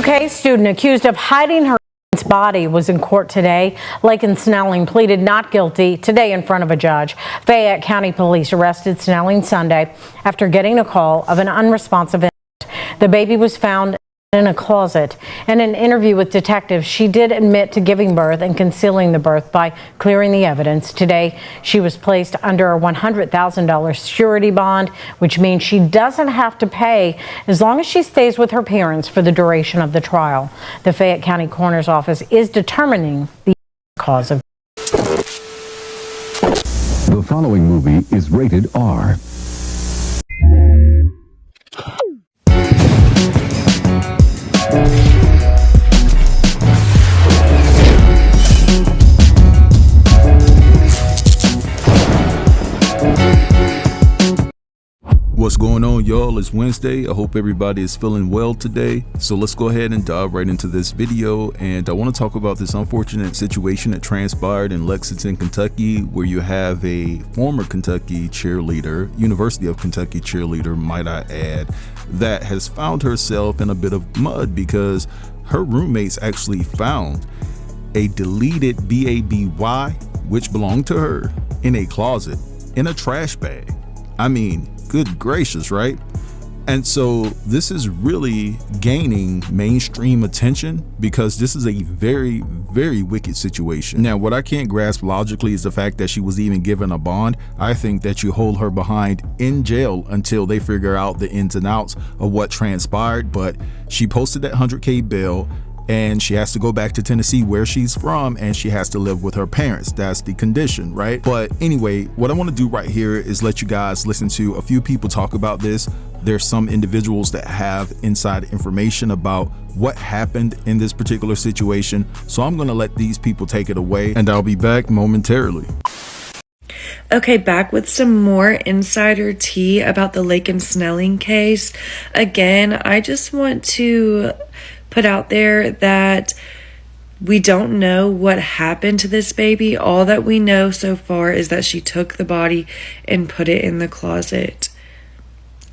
Okay, student accused of hiding her body was in court today. Laken Snelling pleaded not guilty today in front of a judge. Fayette County Police arrested Snelling Sunday after getting a call of an unresponsive infant. The baby was found in a closet. In an interview with detectives, she did admit to giving birth and concealing the birth by clearing the evidence. Today, she was placed under a $100,000 surety bond, which means she doesn't have to pay as long as she stays with her parents for the duration of the trial. The Fayette County Coroner's Office is determining the cause of. The following movie is rated R. What's going on, y'all? It's Wednesday. I hope everybody is feeling well today. So let's go ahead and dive right into this video. And I want to talk about this unfortunate situation that transpired in Lexington, Kentucky, where you have a former Kentucky cheerleader, University of Kentucky cheerleader, might I add, that has found herself in a bit of mud because her roommates actually found a deleted baby, which belonged to her, in a closet, in a trash bag. I mean, good gracious, right? And so this is really gaining mainstream attention because this is a very, very wicked situation. Now, what I can't grasp logically is the fact that she was even given a bond. I think that you hold her behind in jail until they figure out the ins and outs of what transpired. But she posted that 100K bail, and she has to go back to Tennessee, where she's from, and she has to live with her parents. That's the condition, right? But anyway, what I want to do right here is let you guys listen to a few people talk about this. There's some individuals that have inside information about what happened in this particular situation. So I'm going to let these people take it away, and I'll be back momentarily. Okay, back with some more insider tea about the Laken Snelling case. Again, I just want to put out there that we don't know what happened to this baby. All that we know so far is that she took the body and put it in the closet.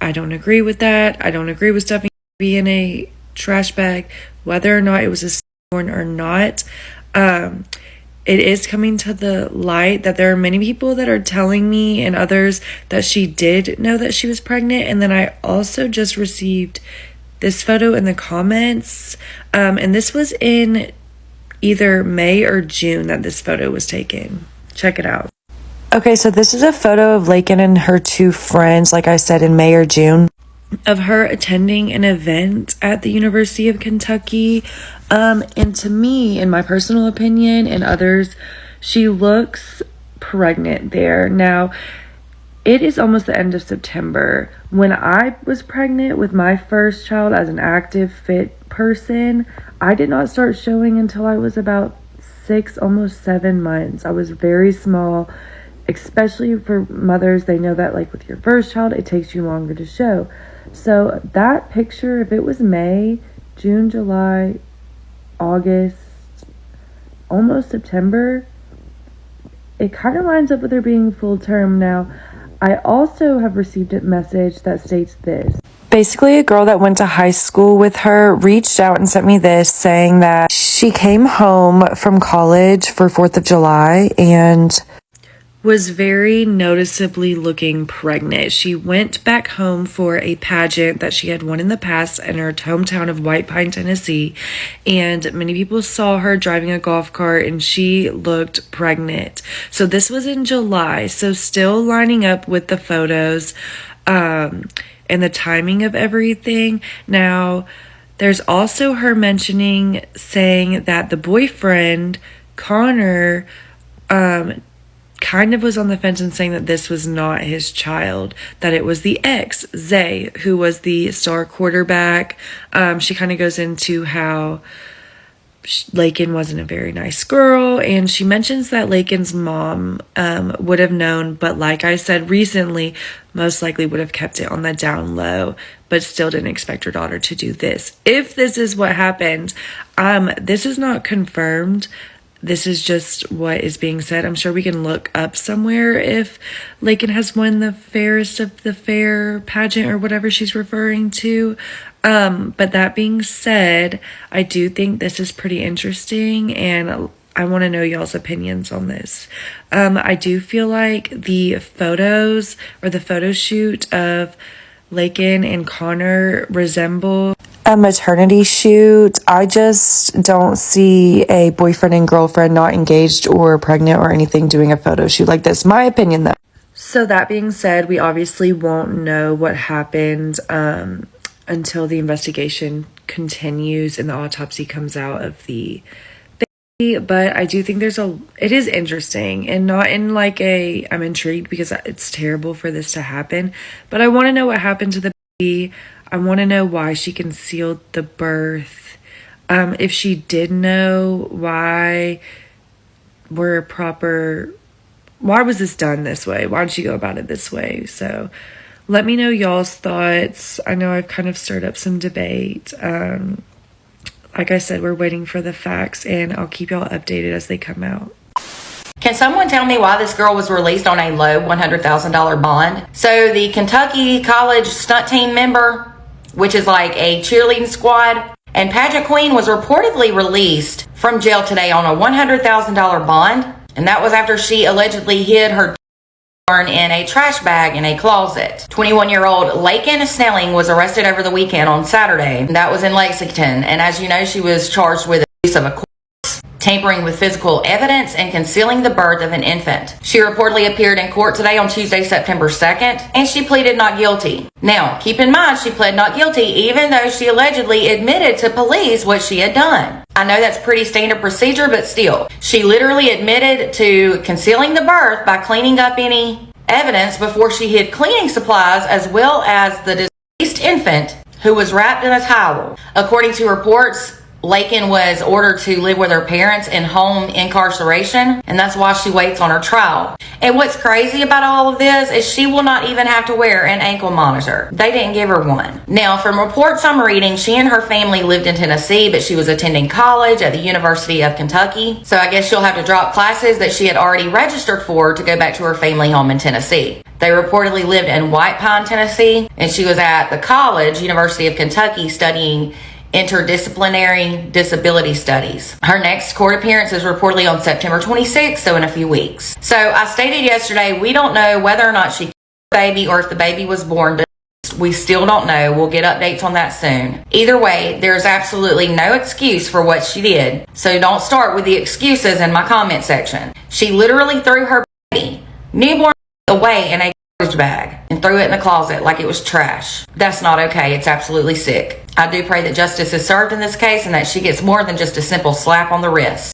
I don't agree with that. I don't agree with stuffing a baby in a trash bag, whether or not it was a stillborn or not. It is coming to the light that there are many people that are telling me and others that she did know that she was pregnant. And then I also just received this photo in the comments, and this was in either May or June that this photo was taken. Check it out. Okay, so this is a photo of Laken and her two friends, like I said, in May or June, of her attending an event at the University of Kentucky. And to me, in my personal opinion, and others, she looks pregnant there. Now, it is almost the end of September. When I was pregnant with my first child as an active, fit person, I did not start showing until I was about 6, almost 7 months. I was very small, especially for mothers. They know that, like, with your first child, it takes you longer to show. So that picture, if it was May, June, July, August, almost September, it kind of lines up with her being full term. Now, I also have received a message that states this. Basically, a girl that went to high school with her reached out and sent me this, saying that she came home from college for 4th of July and was very noticeably looking pregnant. She went back home for a pageant that she had won in the past in her hometown of White Pine, Tennessee, and many people saw her driving a golf cart and she looked pregnant. So this was in July, so still lining up with the photos and the timing of everything. Now, there's also her mentioning, saying that the boyfriend, Connor, kind of was on the fence and saying that this was not his child, that it was the ex, Zay, who was the star quarterback. She kind of goes into how Laken wasn't a very nice girl, and she mentions that Laken's mom would have known, but like I said recently, most likely would have kept it on the down low, but still didn't expect her daughter to do this. If this is what happened, this is not confirmed, this is just what is being said. I'm sure we can look up somewhere if Laken has won the fairest of the fair pageant or whatever she's referring to. But that being said, I do think this is pretty interesting, and I want to know y'all's opinions on this. I do feel like the photos or the photo shoot of Laken and Connor resemble a maternity shoot. I just don't see a boyfriend and girlfriend not engaged or pregnant or anything doing a photo shoot like this. My opinion, though. So that being said, we obviously won't know what happened until the investigation continues and the autopsy comes out of the baby. But I do think it is interesting, and not in like I'm intrigued because it's terrible for this to happen, but I want to know what happened to the baby. I want to know why she concealed the birth. If she did know, why was this done this way? Why did she go about it this way? So let me know y'all's thoughts. I know I've kind of stirred up some debate. Like I said, we're waiting for the facts, and I'll keep y'all updated as they come out. Can someone tell me why this girl was released on a low $100,000 bond? So the Kentucky College stunt team member, which is like a cheerleading squad, and pageant queen was reportedly released from jail today on a $100,000 bond. And that was after she allegedly hid her in a trash bag in a closet. 21-year-old Laken Snelling was arrested over the weekend on Saturday. That was in Lexington. And as you know, she was charged with abuse of a corpse, tampering with physical evidence, and concealing the birth of an infant. She reportedly appeared in court today on Tuesday, September 2nd, and she pleaded not guilty. Now, keep in mind, she pled not guilty even though she allegedly admitted to police what she had done. I know that's pretty standard procedure, but still, she literally admitted to concealing the birth by cleaning up any evidence before she hid cleaning supplies as well as the deceased infant, who was wrapped in a towel. According to reports, Laken was ordered to live with her parents in home incarceration, and that's why she waits on her trial. And what's crazy about all of this is she will not even have to wear an ankle monitor. They didn't give her one. Now, from reports I'm reading, she and her family lived in Tennessee, but she was attending college at the University of Kentucky. So I guess she'll have to drop classes that she had already registered for to go back to her family home in Tennessee. They reportedly lived in White Pine, Tennessee, and she was at the college, University of Kentucky, studying interdisciplinary disability studies. Her next court appearance is reportedly on September 26th, so in a few weeks. So I stated yesterday, we don't know whether or not she killed the baby or if the baby was born. We still don't know. We'll get updates on that soon. Either way, there's absolutely no excuse for what she did. So don't start with the excuses in my comment section. She literally threw her baby, newborn, away in a garbage bag and threw it in the closet like it was trash. That's not okay. It's absolutely sick. I do pray that justice is served in this case and that she gets more than just a simple slap on the wrist.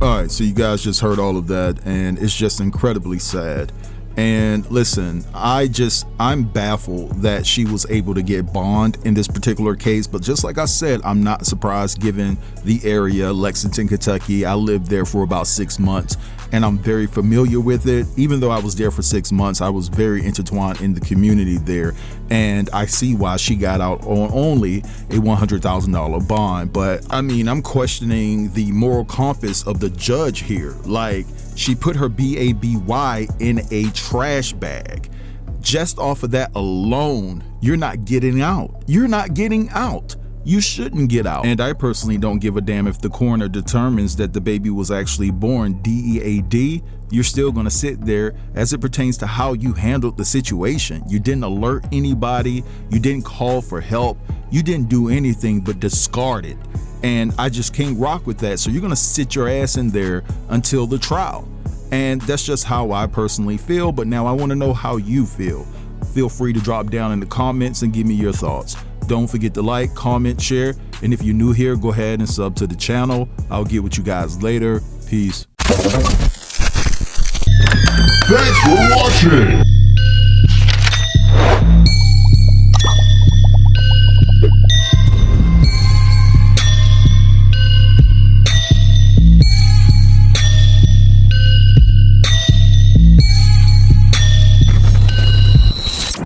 Alright, so you guys just heard all of that, and it's just incredibly sad. And listen, I'm baffled that she was able to get bond in this particular case. But just like I said, I'm not surprised given the area, Lexington, Kentucky. I lived there for about 6 months, and I'm very familiar with it. Even though I was there for 6 months, I was very intertwined in the community there, and I see why she got out on only a $100,000 bond. But I mean, I'm questioning the moral compass of the judge here. Like, she put her baby in a trash bag. Just off of that alone, you're not getting out. You're not getting out. You shouldn't get out. And I personally don't give a damn if the coroner determines that the baby was actually born DEAD. You're still gonna sit there as it pertains to how you handled the situation. You didn't alert anybody. You didn't call for help. You didn't do anything but discard it. And I just can't rock with that. So you're gonna sit your ass in there until the trial. And that's just how I personally feel. But now I want to know how you feel. Feel free to drop down in the comments and give me your thoughts. Don't forget to like, comment, share. And if you're new here, go ahead and sub to the channel. I'll get with you guys later. Peace. Thanks for watching.